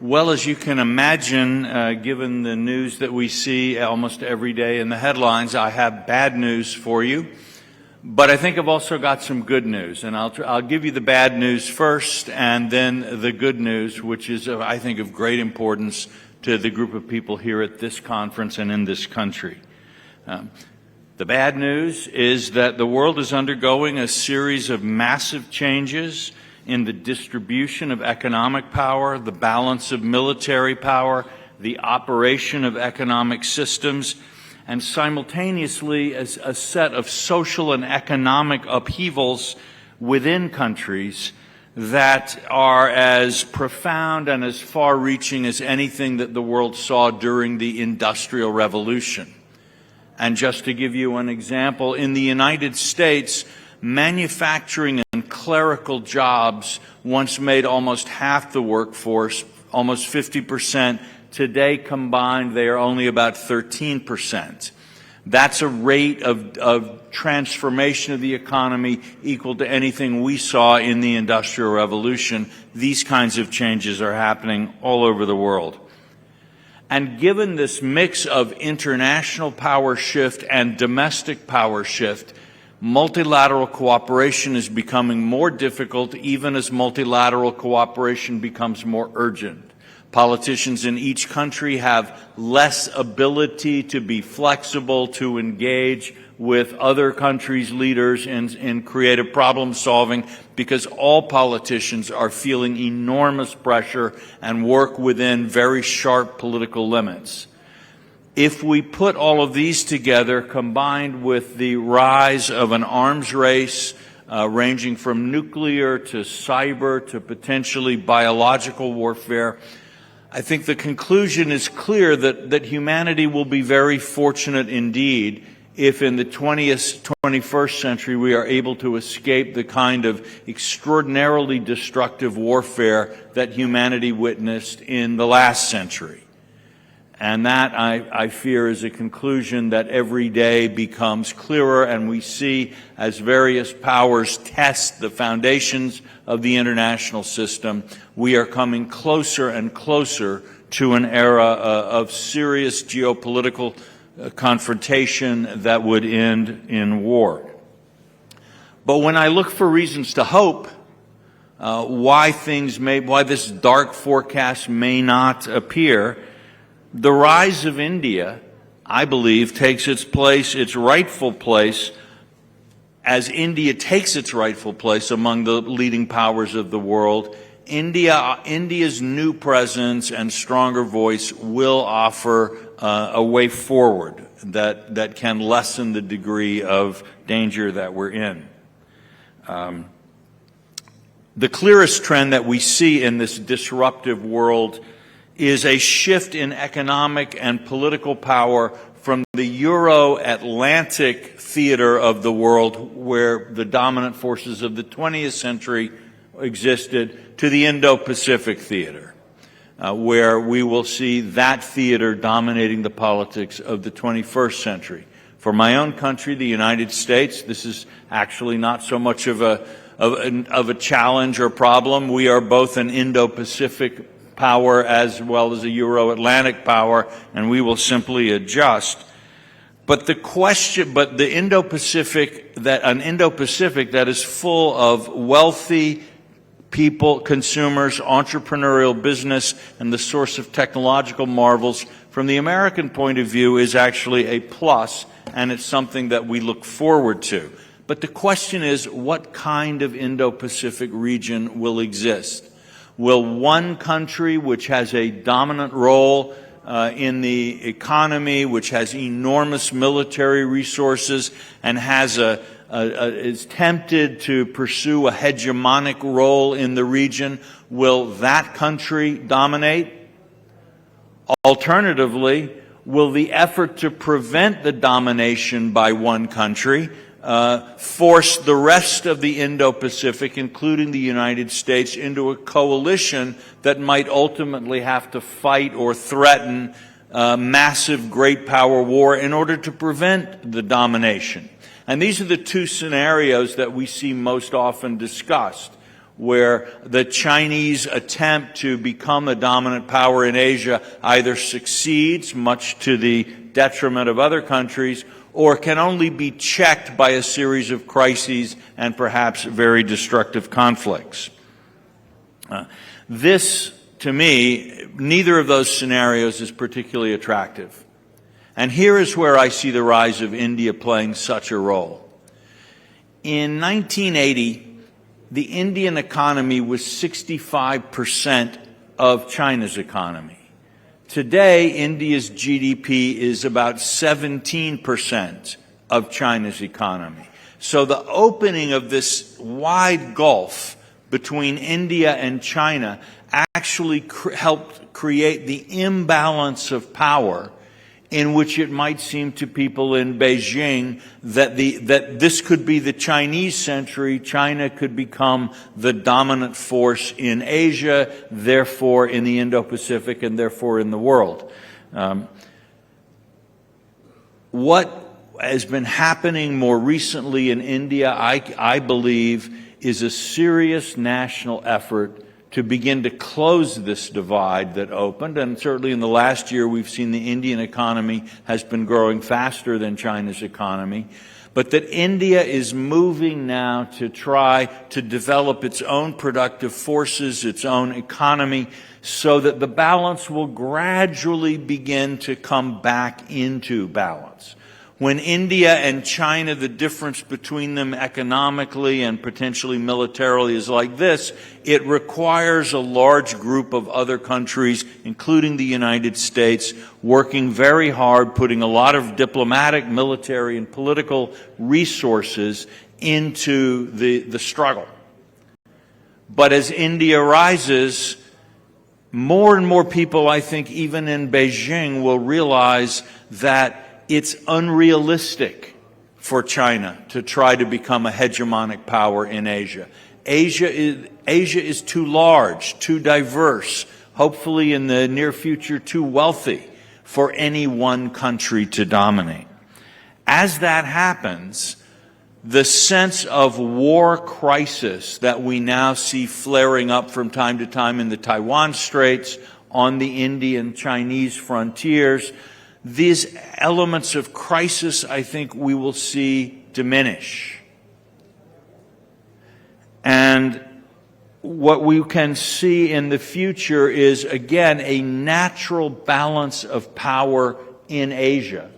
Well, as you can imagine, given the news that we see almost every day in the headlines, I have bad news for you. But I think I've also got some good news, and I'll give you the bad news first, and then the good news, which is, I think, of great importance to the group of people here at this conference and in this country. The bad news is that the world is undergoing a series of massive changes in the distribution of economic power, the balance of military power, the operation of economic systems, and simultaneously as a set of social and economic upheavals within countries that are as profound and as far-reaching as anything that the world saw during the Industrial Revolution. And just to give you an example, in the United States, manufacturing and clerical jobs once made almost half the workforce, almost 50%. Today combined, they are only about 13%. That's a rate of transformation of the economy equal to anything we saw in the Industrial Revolution. These kinds of changes are happening all over the world. And given this mix of international power shift and domestic power shift, multilateral cooperation is becoming more difficult even as multilateral cooperation becomes more urgent. Politicians in each country have less ability to be flexible, to engage with other countries' leaders in creative problem solving, because all politicians are feeling enormous pressure and work within very sharp political limits. If we put all of these together, combined with the rise of an arms race ranging from nuclear to cyber to potentially biological warfare, I think the conclusion is clear that humanity will be very fortunate indeed if in the 21st century we are able to escape the kind of extraordinarily destructive warfare that humanity witnessed in the last century. And that, I fear, is a conclusion that every day becomes clearer, and we see as various powers test the foundations of the international system, we are coming closer and closer to an era of serious geopolitical confrontation that would end in war. But when I look for reasons to hope, why this dark forecast may not appear, the rise of India, I believe, takes its rightful place. As India takes its rightful place among the leading powers of the world, India's new presence and stronger voice will offer a way forward that can lessen the degree of danger that we're in. The clearest trend that we see in this disruptive world is a shift in economic and political power from the Euro-Atlantic theater of the world, where the dominant forces of the 20th century existed, to the Indo-Pacific theater, where we will see that theater dominating the politics of the 21st century. For my own country, the United States, this is actually not so much of a challenge or problem. We are both an Indo-Pacific power as well as a Euro-Atlantic power, and we will simply adjust. But the Indo-Pacific, an Indo-Pacific that is full of wealthy people, consumers, entrepreneurial business, and the source of technological marvels, from the American point of view, is actually a plus, and it's something that we look forward to. But the question is, what kind of Indo-Pacific region will exist? Will one country, which has a dominant role in the economy, which has enormous military resources, and is tempted to pursue a hegemonic role in the region, will that country dominate? Alternatively, will the effort to prevent the domination by one country force the rest of the Indo-Pacific, including the United States, into a coalition that might ultimately have to fight or threaten massive great power war in order to prevent the domination? And these are the two scenarios that we see most often discussed. where the Chinese attempt to become a dominant power in Asia either succeeds, much to the detriment of other countries, or can only be checked by a series of crises and perhaps very destructive conflicts. This, to me, neither of those scenarios is particularly attractive. And here is where I see the rise of India playing such a role. In 1980, the Indian economy was 65% of China's economy. Today, India's GDP is about 17% of China's economy. So the opening of this wide gulf between India and China actually helped create the imbalance of power in which it might seem to people in Beijing that this could be the Chinese century. China could become the dominant force in Asia, therefore in the Indo-Pacific, and therefore in the world. What has been happening more recently in India, I believe, is a serious national effort to begin to close this divide that opened. And certainly in the last year, we've seen the Indian economy has been growing faster than China's economy. But that India is moving now to try to develop its own productive forces, its own economy, so that the balance will gradually begin to come back into balance. When India and China, the difference between them economically and potentially militarily is like this, it requires a large group of other countries, including the United States, working very hard, putting a lot of diplomatic, military, and political resources into the struggle. But as India rises, more and more people, I think, even in Beijing, will realize that it's unrealistic for China to try to become a hegemonic power in Asia. Asia is too large, too diverse, hopefully in the near future too wealthy for any one country to dominate. As that happens, the sense of war crisis that we now see flaring up from time to time in the Taiwan Straits, on the Indian-Chinese frontiers, these elements of crisis, I think, we will see diminish. And what we can see in the future is, again, a natural balance of power in Asia.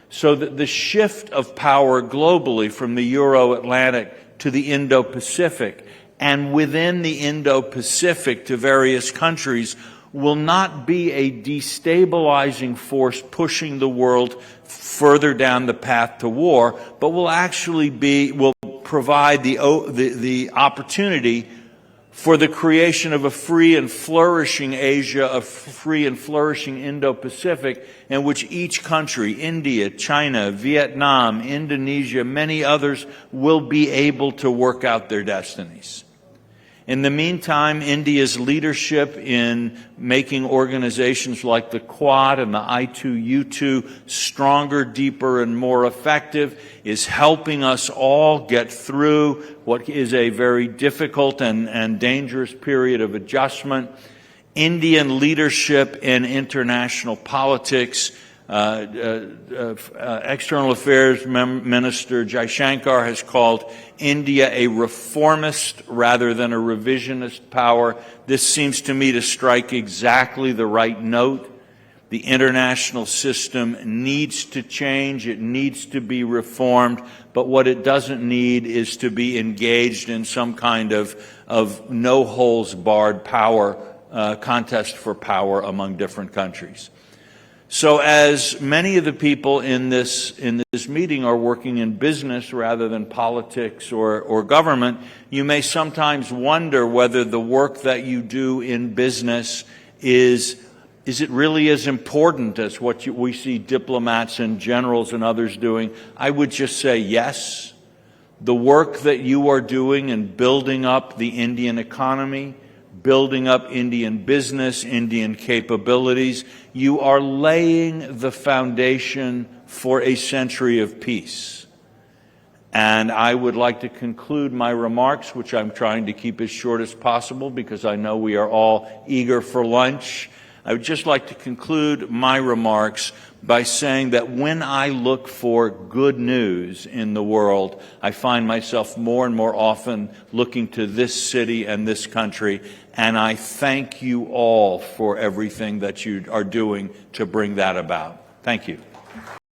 So that the shift of power globally from the Euro-Atlantic to the Indo-Pacific, and within the Indo-Pacific to various countries, will not be a destabilizing force pushing the world further down the path to war, but will provide the opportunity for the creation of a free and flourishing Asia, a free and flourishing Indo-Pacific, in which each country, India, China, Vietnam, Indonesia, many others, will be able to work out their destinies. In the meantime, India's leadership in making organizations like the Quad and the I2U2 stronger, deeper, and more effective is helping us all get through what is a very difficult and dangerous period of adjustment. Indian leadership in international politics, External Affairs Minister Jaishankar has called India a reformist rather than a revisionist power. This seems to me to strike exactly the right note. The international system needs to change. It needs to be reformed. But what it doesn't need is to be engaged in some kind of no-holds-barred power contest for power among different countries. So as many of the people in this meeting are working in business rather than politics or government, you may sometimes wonder whether the work that you do in business is it really as important as what we see diplomats and generals and others doing? I would just say yes. The work that you are doing in building up the Indian economy, building up Indian business, Indian capabilities, you are laying the foundation for a century of peace. And I would like to conclude my remarks, which I'm trying to keep as short as possible because I know we are all eager for lunch. I would just like to conclude my remarks by saying that when I look for good news in the world, I find myself more and more often looking to this city and this country, and I thank you all for everything that you are doing to bring that about. Thank you.